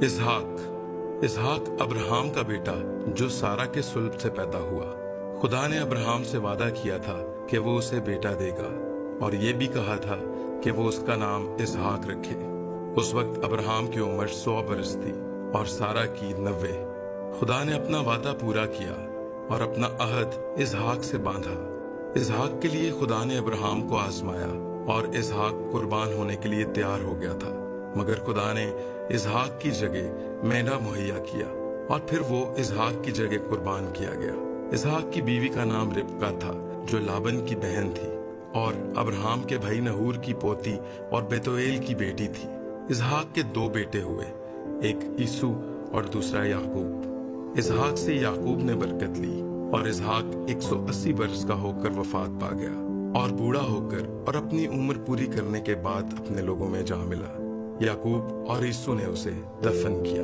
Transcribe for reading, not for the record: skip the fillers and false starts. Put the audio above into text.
اسحاق Abraham کا بیٹا جو سارہ کے صلب سے پیدا ہوا۔ خدا نے ابراہم سے وعدہ کیا تھا کہ وہ اسے بیٹا دے گا، اور یہ بھی کہا تھا کہ وہ اس کا نام اسحاق رکھے۔ اس وقت ابراہم کی عمر 100 برس تھی اور سارہ کی 90۔ خدا نے اپنا وعدہ پورا کیا اور اپنا عہد اسحاق سے باندھا۔ اسحاق کے لیے خدا نے ابراہم کو آزمایا اور اسحاق قربان ہونے کے لیے تیار ہو گیا تھا، مگر خدا نے اسحاق کی جگہ مینڈا مہیا کیا اور پھر وہ اسحاق کی جگہ قربان کیا گیا۔ اسحاق کی بیوی کا نام ربکہ تھا جو لابن کی بہن تھی اور ابراہم کے بھائی نہور کی پوتی اور بیتویل کی بیٹی تھی۔ اسحاق کے 2 بیٹے ہوئے، ایک عیسو اور دوسرا یعقوب۔ اسحاق سے یعقوب نے برکت لی اور اسحاق 180 برس کا ہو کر وفات پا گیا اور بوڑھا ہو کر اور اپنی عمر پوری کرنے کے بعد اپنے لوگوں میں جا ملا۔ یعقوب اور عیسو نے اسے دفن کیا۔